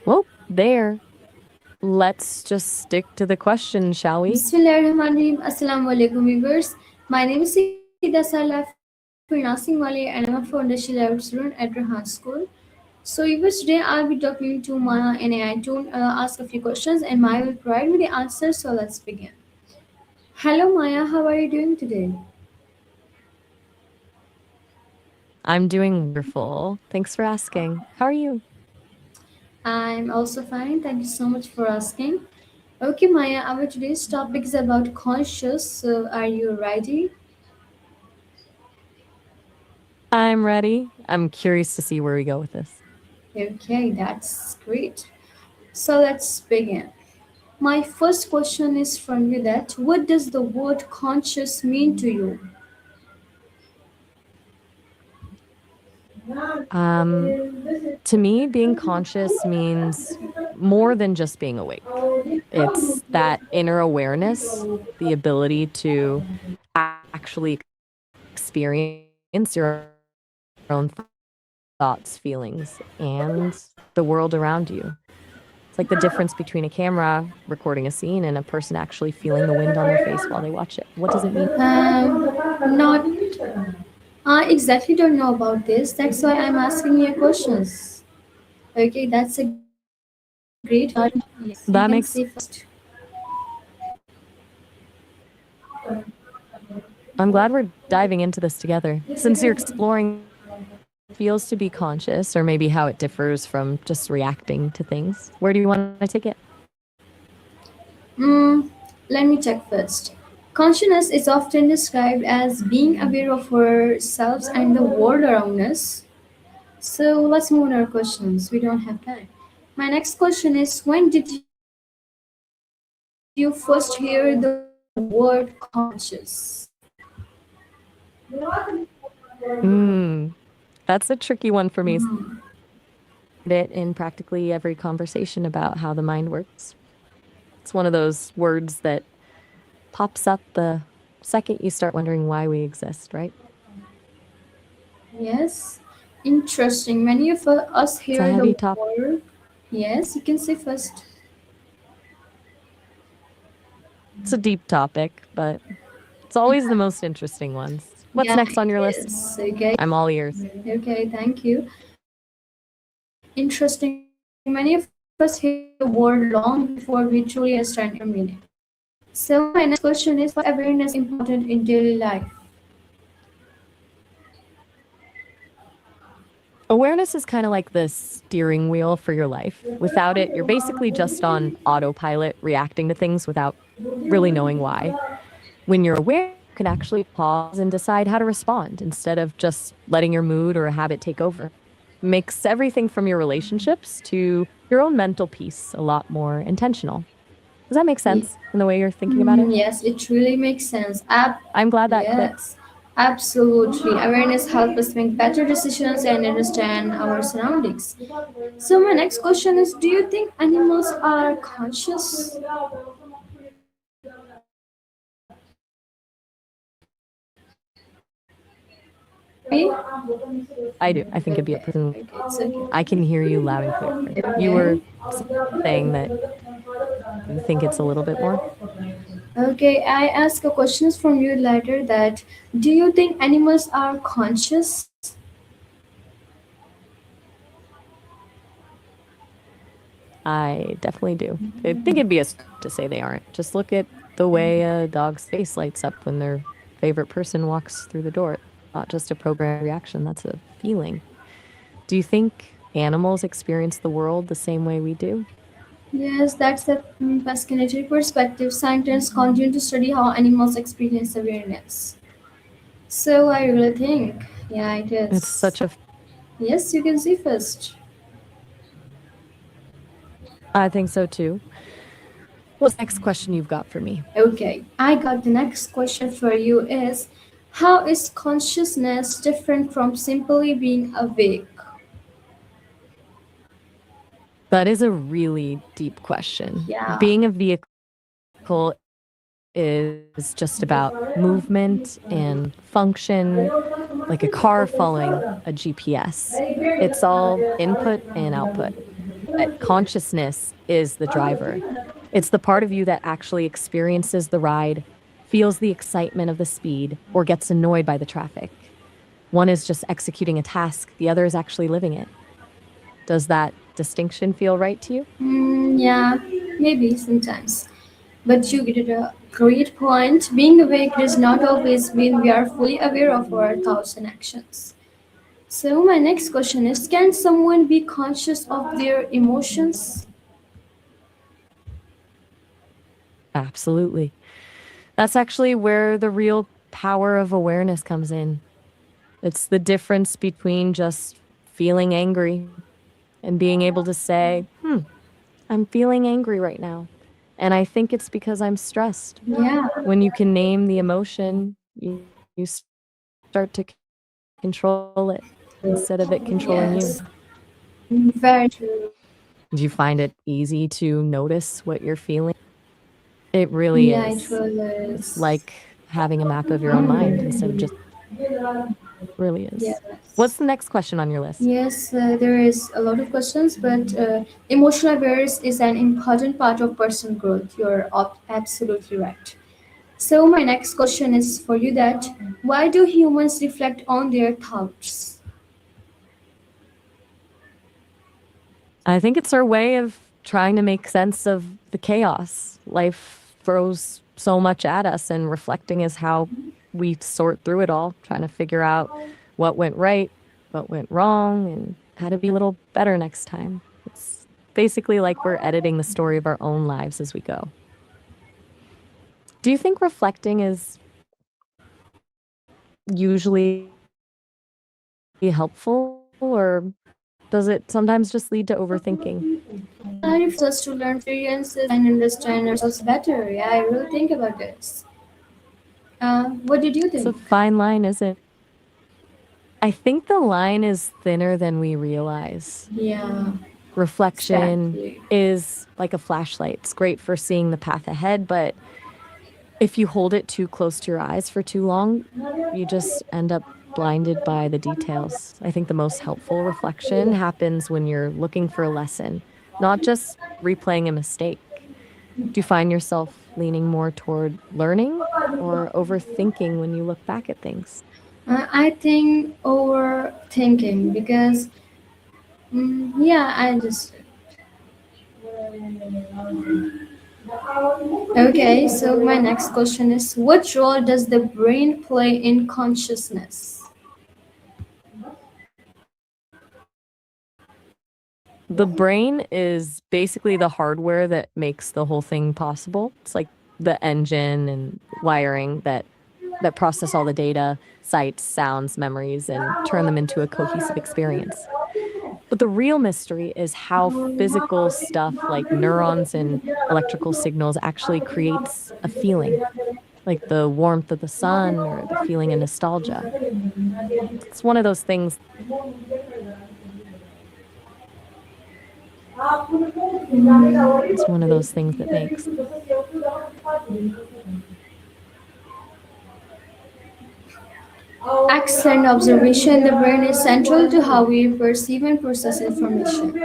Well, there. Let's just stick to the question, shall we? Bismillahirrahmanirrahim. Assalamu alaikum viewers. My name is Sida Salah, freelancing Wali, and I'm a foundation level student at Rahan School. So viewers, today I'll be talking to Maya and AI to ask a few questions, and Maya will provide me the answers. So let's begin. Hello Maya, how are you doing today? I'm doing wonderful. Thanks for asking. How are you? I'm also fine. Thank you so much for asking. Okay, Maya, our today's topic is about conscious. So are you ready? I'm ready. I'm curious to see where we go with this. Okay, that's great. So let's begin. My first question is from you that what does the word conscious mean to you? Um, to me, being conscious means more than just being awake. It's that inner awareness, the ability to actually experience your own thoughts, feelings, and the world around you. It's like the difference between a camera recording a scene and a person actually feeling the wind on their face while they watch it. What does it mean? Not I exactly don't know about this. That's why I'm asking you questions. Okay, that's a great start. Yes, you can say That makes first. I'm glad we're diving into this together. Since you're exploring feels to be conscious or maybe how it differs from just reacting to things. Where do you want to take it? Mm, Let me check first. Consciousness is often described as being aware of ourselves and the world around us. So let's move on our questions. We don't have time. My next question is when did you first hear the word conscious? Mm, that's a tricky one for me. It in practically every conversation about how the mind works. It's one of those words that pops up the second you start wondering why we exist, right? Yes. Interesting. Many of us It's a hear heavy the topic. word. Yes, you can say first. It's a deep topic, but it's always the most interesting ones. What's Yeah, next on it your list? is. Okay. I'm all ears. Okay, thank you. Interesting. Many of us hear the word long before we truly understand its meaning. So my next question is why awareness is important in daily life? Awareness is kind of like the steering wheel for your life. Without it, you're basically just on autopilot, reacting to things without really knowing why. When you're aware, you can actually pause and decide how to respond instead of just letting your mood or a habit take over. Makes everything from your relationships to your own mental peace a lot more intentional. Does that make sense in the way you're thinking about it? Yes, it really makes sense. I'm glad that clicked. Yes, absolutely. Awareness helps us make better decisions and understand our surroundings. So, my next question is do you think animals are conscious? Me? I do. I think it'd be a Okay, person. okay, it's okay. I can hear you loud and clear. You were saying that you think it's a little bit more. Okay, I ask a questions from you later that do you think animals are conscious? I definitely do. I think it'd be a stretch to say they aren't. Just look at the way a dog's face lights up when their favorite person walks through the door. Not just a programmed reaction, that's a feeling. Do you think animals experience the world the same way we do? Yes, that's a fascinating perspective. Scientists continue to study how animals experience awareness. So I really think, yeah, it It's is. such a. Yes, you can see first. I think so too. What's the next question you've got for me? Okay, I got the next question for you is how is consciousness different from simply being awake? That is a really deep question. Yeah. Being a vehicle is just about movement and function, like a car following a GPS. It's all input and output. that consciousness is the driver. It's the part of you that actually experiences the ride, feels the excitement of the speed, or gets annoyed by the traffic. One is just executing a task, the other is actually living it. Does that distinction feel right to you? Yeah, maybe sometimes. But you get a great point. Being awake does not always mean we are fully aware of our thoughts and actions. So, my next question is, can someone be conscious of their emotions? Absolutely. That's actually where the real power of awareness comes in. It's the difference between just feeling angry and being able to say, I'm feeling angry right now. And I think it's because I'm stressed. Yeah, When you can name the emotion, you start to control it instead of it controlling you. yes, very true. Do you find it easy to notice what you're feeling? It really Yeah, it is. really It's is. like having a map of your own mind instead of just really is. What's Yes. the next question on your list? Yes, there is a lot of questions, but emotional awareness is an important part of personal growth. You're absolutely right. So my next question is for you that why do humans reflect on their thoughts? I think it's our way of trying to make sense of the chaos. Life throws so much at us, and reflecting is how we sort through it all, trying to figure out what went right, what went wrong, and how to be a little better next time. It's basically like we're editing the story of our own lives as we go. Do you think reflecting is usually helpful, or does it sometimes just lead to overthinking? I refuse us to learn experiences and understand ourselves better. Yeah, I really think about this. What did you It's a think? fine line, isn't it? I think the line is thinner than we realize. Yeah, Reflection exactly. is like a flashlight. It's great for seeing the path ahead, but if you hold it too close to your eyes for too long, you just end up blinded by the details. I think the most helpful reflection happens when you're looking for a lesson, not just replaying a mistake. Do you find yourself leaning more toward learning or overthinking when you look back at things? I think overthinking because, yeah, I just. Okay, so my next question is what role does the brain play in consciousness? The brain is basically the hardware that makes the whole thing possible. It's like the engine and wiring that process all the data, sights, sounds, memories, and turn them into a cohesive experience. But the real mystery is how physical stuff like neurons and electrical signals actually creates a feeling, like the warmth of the sun or the feeling of nostalgia. It's one of those things. It's one of those things that makes. Excellent observation. The brain is central to how we perceive and process information.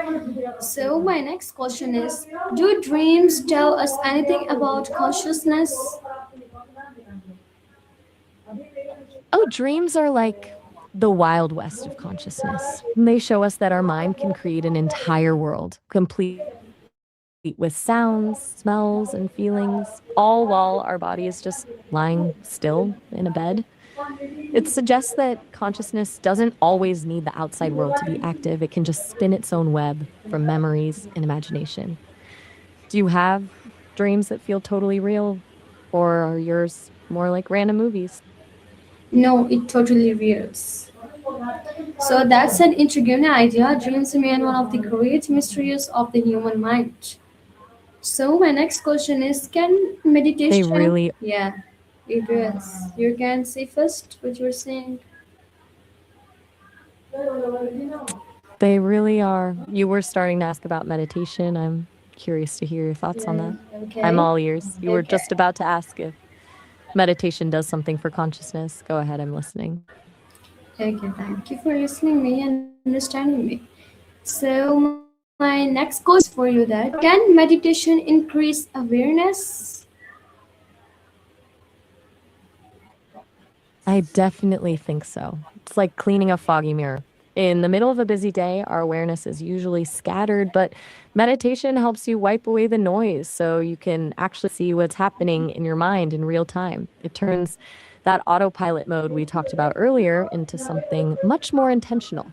So, my next question is do dreams tell us anything about consciousness? Oh, dreams are like the wild west of consciousness. They show us that our mind can create an entire world, complete with sounds, smells, and feelings, all while our body is just lying still in a bed. It suggests that consciousness doesn't always need the outside world to be active. It can just spin its own web from memories and imagination. Do you have dreams that feel totally real, or are yours more like random movies? No, it totally reals. So, that's an intriguing idea. Dreams remain one of the great mysteries of the human mind. So, my next question is can They meditation. really Yeah, it is. You can say first what you're saying. They really are. You were starting to ask about meditation. I'm curious to hear your thoughts on Yeah, that. I'm okay. all ears. You were Okay. just about to ask if meditation does something for consciousness. Go ahead, I'm listening. Okay, thank you for listening me and understanding me. So my next question My next question for you that can meditation increase awareness? I definitely think so. It's like cleaning a foggy mirror. In the middle of a busy day, our awareness is usually scattered, but meditation helps you wipe away the noise so you can actually see what's happening in your mind in real time. It turns that autopilot mode we talked about earlier into something much more intentional.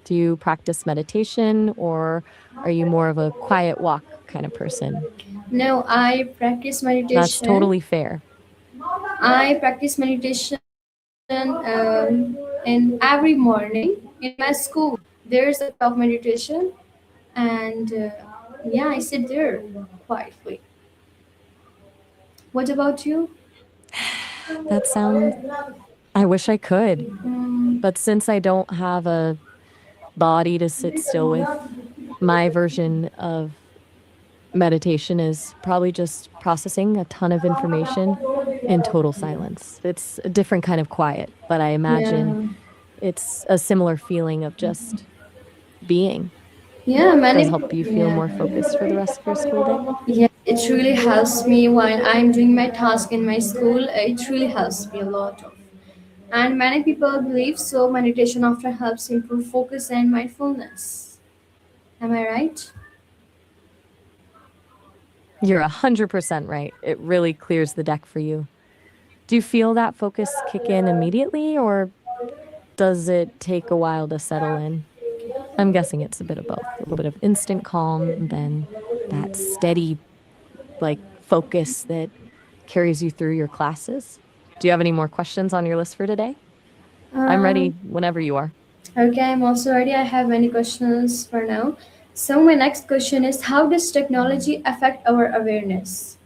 Do you practice meditation or are you more of a quiet walk kind of person? No, I practice That's meditation. totally fair. I practice meditation in every morning in my school. There's a part of meditation, and yeah, I sit there quietly. What about you? That sounds, I wish I could. Mm, But since I don't have a body to sit still with, my version of meditation is probably just processing a ton of information in total silence. It's a different kind of quiet, but I imagine yeah. it's a similar feeling of just being. Yeah, Does many it help you feel yeah. more focused for the rest of your school day? Yeah, it really helps me while I'm doing my task in my school. It really helps me a lot of. And many people believe so meditation often helps improve focus and mindfulness. Am I right? You're 100% right. It really clears the deck for you. Do you feel that focus kick in immediately or does it take a while to settle in? I'm guessing it's a bit of both. A little bit of instant calm, then that steady, like, focus that carries you through your classes. Do you have any more questions on your list for today? I'm ready Um, whenever you are. okay, I'm also ready. I have many questions for now. So my next question is, how does technology affect our awareness?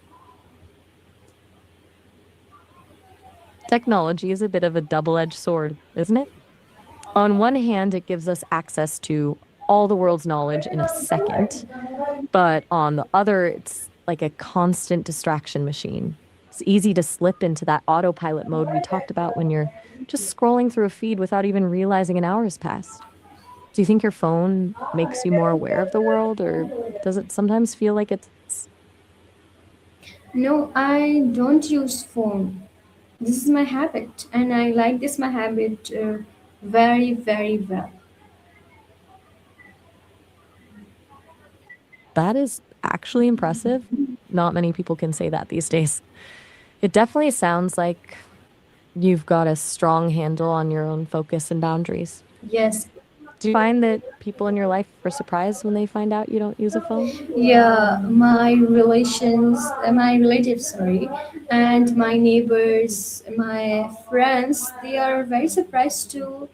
Technology is a bit of a double edged sword, isn't it? On one hand, it gives us access to all the world's knowledge in a second. But on the other, it's like a constant distraction machine. It's easy to slip into that autopilot mode we talked about when you're just scrolling through a feed without even realizing an hour has passed. Do you think your phone makes you more aware of the world, or does it sometimes feel like it's No, I don't use phone. This is my habit, and I like this my habit very very well. that is actually impressive? Not many people can say that these days. It definitely sounds like you've got a strong handle on your own focus and boundaries. Yes. Do you find that people in your life are surprised when they find out you don't use a phone? Yeah, my relatives, sorry, and my neighbors, my friends, they are very surprised to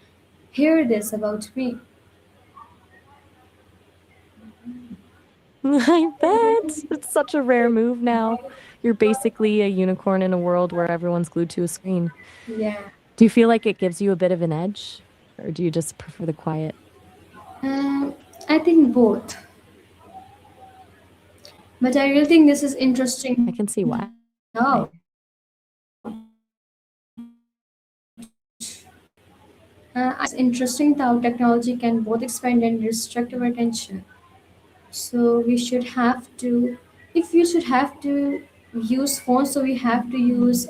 hear this about me. I bet. It's such a rare move now. You're basically a unicorn in a world where everyone's glued to a screen. Yeah. Do you feel like it gives you a bit of an edge? Or do you just prefer the quiet? I think both. But I really think this is interesting I can see why. to talk. I think it's interesting how technology can both expand and restrict our attention. So we should have to, if you should have to use phones, so we have to use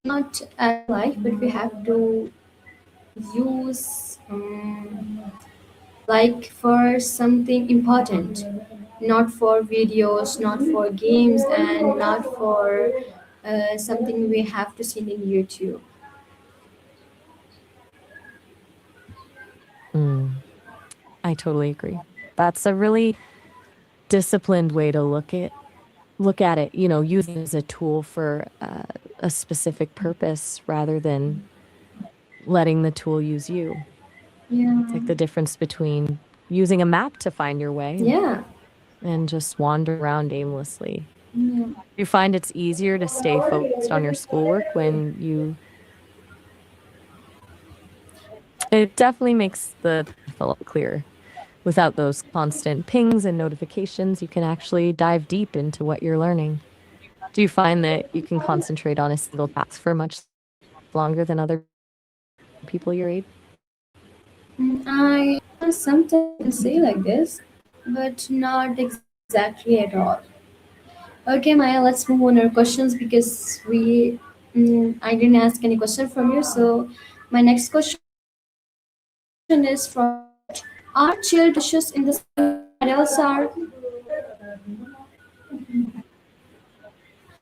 not as life, but we have to use like for something important, not for videos, not for games, and not for something we have to see in YouTube. Mm, I totally agree. That's a really disciplined way to look at it, using it as a tool for a specific purpose rather than letting the tool use you. Yeah. It's like the difference between using a map to find your way Yeah. and just wander around aimlessly. Yeah. You find it's easier to stay focused on your schoolwork when it definitely makes the path a lot clearer. Without those constant pings and notifications, you can actually dive deep into what you're learning. Do you find that you can concentrate on a single task for much longer than other people your age? I Sometimes you can say like this, but not exactly at all. Okay, Maya, let's move on our questions because I didn't ask any question from you. So my next question is from Are children conscious in the same way adults are?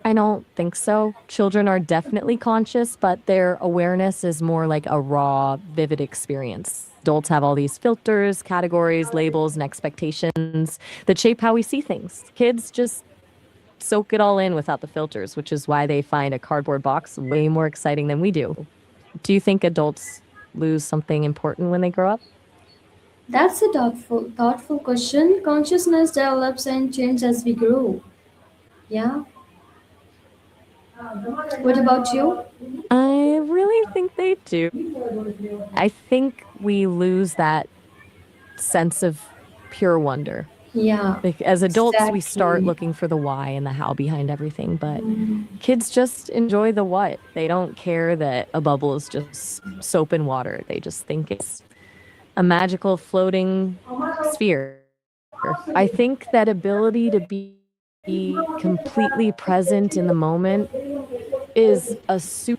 I don't think so. Children are definitely conscious, but their awareness is more like a raw, vivid experience. Adults have all these filters, categories, labels, and expectations that shape how we see things. Kids just soak it all in without the filters, which is why they find a cardboard box way more exciting than we do. Do you think adults lose something important when they grow up? That's a thoughtful question. Consciousness develops and changes as we grow. Yeah. What about you? I really think they do. I think we lose that sense of pure wonder. Yeah, Like, as adults, we start exactly. looking for the why and the how behind everything, but kids just enjoy the what. They don't care that a bubble is just soap and water. They just think it's a magical floating sphere. I think that ability to be completely present in the moment is a superpower.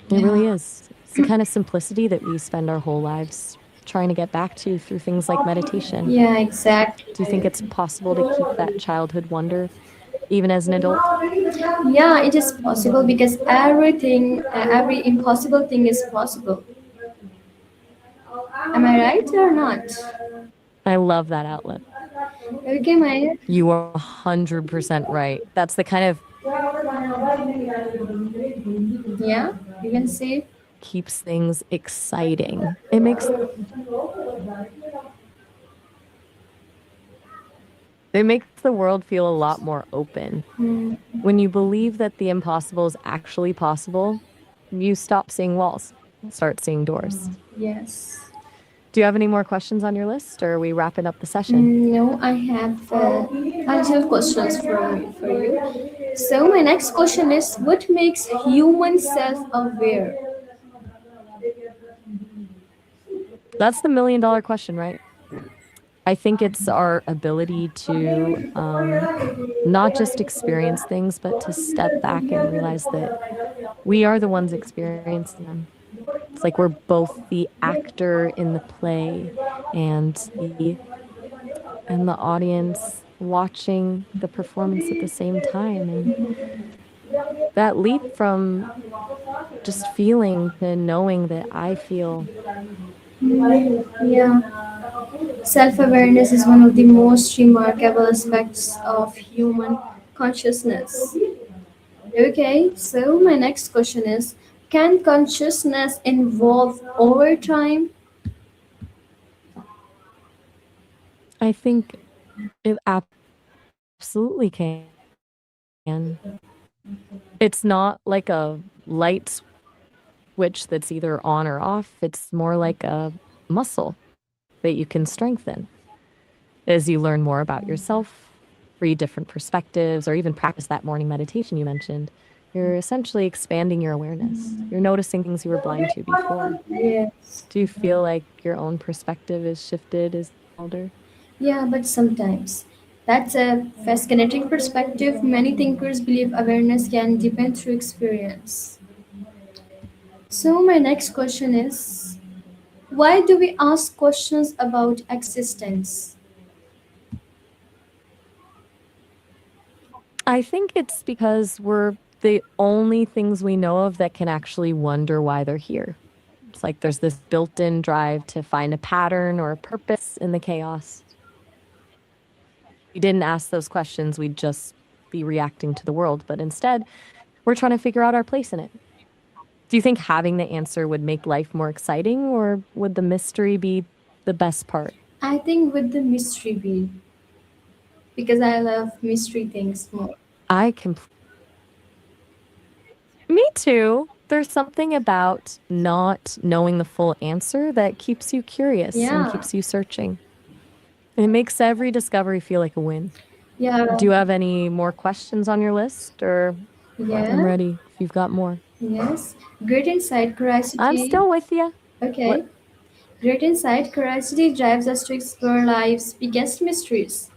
It really Yeah, is. It's the kind of simplicity that we spend our whole lives trying to get back to through things like meditation. yeah, Do you think exactly. it's possible to keep that childhood wonder even as an adult? Yeah, it is possible because every impossible thing is possible. Am I right or not? I love that outlet. Okay, Maya. You are 100% right. That's the kind of Yeah, you can say. keeps things exciting. It makes the world feel a lot more open. Hmm. When you believe that the impossible is actually possible, you stop seeing walls, start seeing doors. Yes. Do you have any more questions on your list, or are we wrapping up the session? No, I have additional questions for you. So my next question is, what makes human self-aware? That's the $1 million question, right? I think it's our ability to not just experience things, but to step back and realize that we are the ones experiencing them. It's like we're both the actor in the play and the audience watching the performance at the same time. And that leap from just feeling to knowing that I feel. Yeah, self-awareness is one of the most remarkable aspects of human consciousness. Okay, so my next question is, can consciousness evolve over time? I think it absolutely can. It's not like a light switch that's either on or off. It's more like a muscle that you can strengthen. As you learn more about yourself, read different perspectives, or even practice that morning meditation you mentioned, you're essentially expanding your awareness. You're noticing things you were blind to before. Do you Yes. feel like your own perspective is shifted as you get older? Yeah, but sometimes. That's a fascinating perspective. Many thinkers believe awareness can deepen through experience. So, my next question is, why do we ask questions about existence? I think it's because we're the only things we know of that can actually wonder why they're here. It's like there's this built in drive to find a pattern or a purpose in the chaos. If we didn't ask those questions, we'd just be reacting to the world. But instead, we're trying to figure out our place in it. Do you think having the answer would make life more exciting, or would the mystery be the best part? I think with the mystery beat, because I love mystery things more. I completely. Me too. There's something about not knowing the full answer that keeps you curious and Yeah, keeps you searching. It makes every discovery feel like a win. yeah, Do you have any more questions on your list, or I'm yeah, ready if you've got more? yes. Great insight, I'm curiosity. still with you. Okay, What great insight. Curiosity drives us to explore life's biggest mysteries.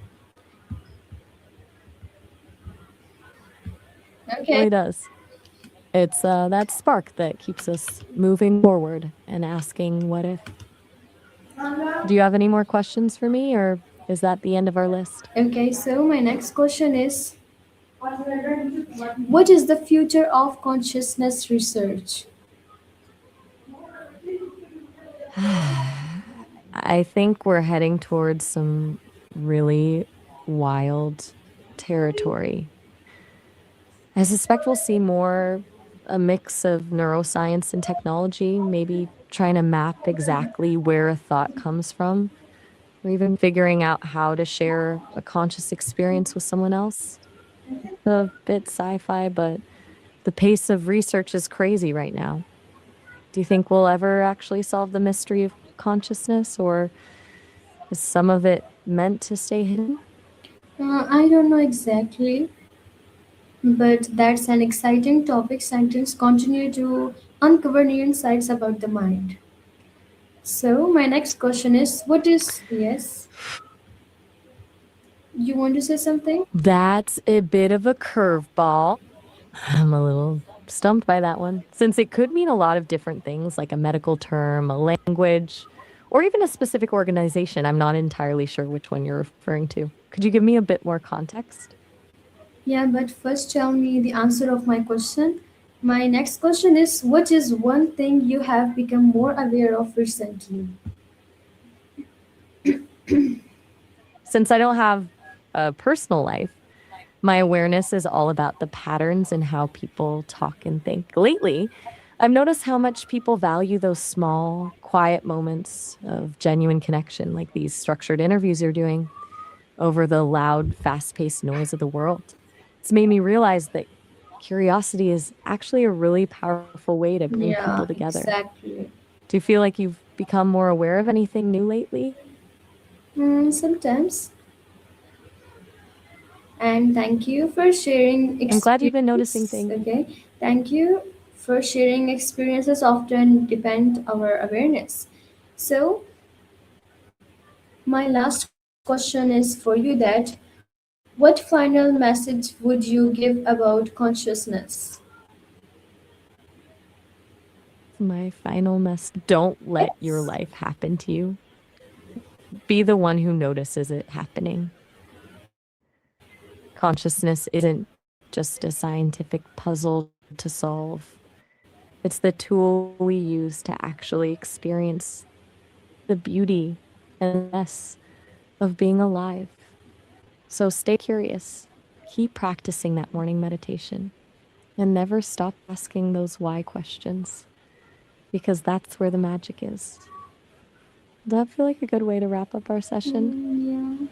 Okay. really does. It's that spark that keeps us moving forward and asking what if. Do you have any more questions for me, or is that the end of our list? Okay, so my next question is, what is the future of consciousness research? I think we're heading towards some really wild territory. I suspect we'll see more a mix of neuroscience and technology, maybe trying to map exactly where a thought comes from, or even figuring out how to share a conscious experience with someone else. A bit sci fi, but the pace of research is crazy right now. Do you think we'll ever actually solve the mystery of consciousness, or is some of it meant to stay hidden? I don't know exactly, but that's an exciting topic. Scientists continue to uncover new insights about the mind. So, my next question is, what is, yes, you want to say something? That's a bit of a curveball. I'm a little stumped by that one, since it could mean a lot of different things, like a medical term, a language, or even a specific organization. I'm not entirely sure which one you're referring to. Could you give me a bit more context? Yeah, but first tell me the answer of my question. My next question is, what is one thing you have become more aware of recently? Since I don't have a personal life, my awareness is all about the patterns and how people talk and think. Lately, I've noticed how much people value those small, quiet moments of genuine connection, like these structured interviews you're doing, over the loud, fast paced noise of the world. It's made me realize that curiosity is actually a really powerful way to bring people Yeah, together. exactly. Do you feel like you've become more aware of anything new lately? Sometimes. And thank you for sharing I'm glad you've been noticing experience. things. Okay, thank you for sharing experiences often depend our awareness. So my last question is for you that what final message would you give about consciousness? My final message: don't let your Yes. life happen to you. Be the one who notices it happening. Consciousness isn't just a scientific puzzle to solve, it's the tool we use to actually experience the beauty and the mess of being alive. So stay curious, keep practicing that morning meditation, and never stop asking those why questions, because that's where the magic is. Does that feel like a good way to wrap up our session?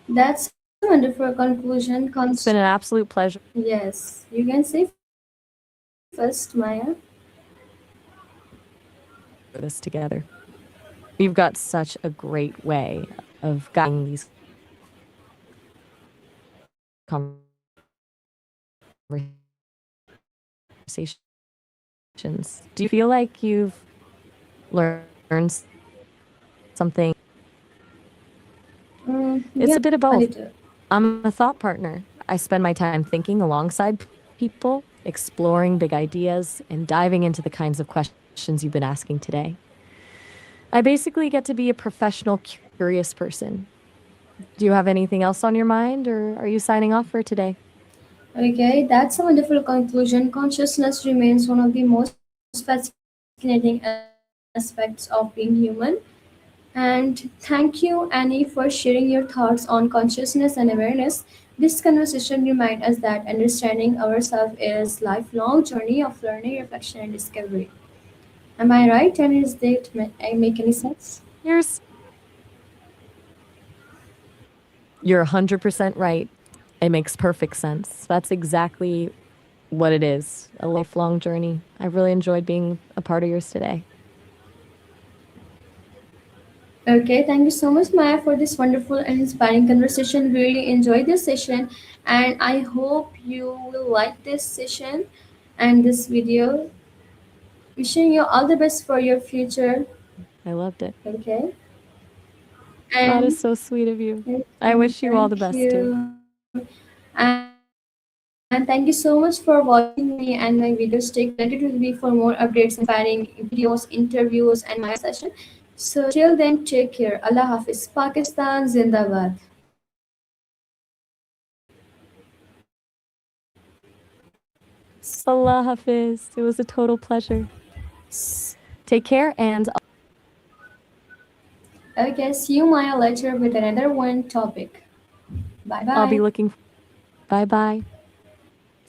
Yeah, that's a wonderful conclusion. It's been an absolute pleasure Yes, you can say first, Maya. for this together. You've got such a great way of guiding these conversations. Do you feel like you've learned something? Yeah, It's a bit of a both. little. I'm a thought partner. I spend my time thinking alongside people, exploring big ideas, and diving into the kinds of questions you've been asking today. I basically get to be a professional, curious person. Do you have anything else on your mind, or are you signing off for today? Okay, that's a wonderful conclusion. Consciousness remains one of the most fascinating aspects of being human. And thank you, Annie, for sharing your thoughts on consciousness and awareness. This conversation reminds us that understanding ourselves is lifelong journey of learning, reflection, and discovery. Am I right? And is that make any sense? Yours. You're 100% right. It makes perfect sense. That's exactly what it is, a lifelong journey. I really enjoyed being a part of yours today. Okay, thank you so much, Maya, for this wonderful and inspiring conversation. Really enjoyed this session, and I hope you will like this session and this video. Wishing you all the best for your future. I loved it. Okay. That is And so sweet of you. I okay, wish you all the thank best too. you. And thank you so much for watching me and my videos. Stay connected with me for more updates, inspiring videos, interviews, and my live session. So till then, take care. Allah Hafiz. Pakistan Zindabad. Allah Hafiz. It was a total pleasure. Take care, and Okay, see you Maya later with another one topic. Bye I'll be bye. looking. Bye bye.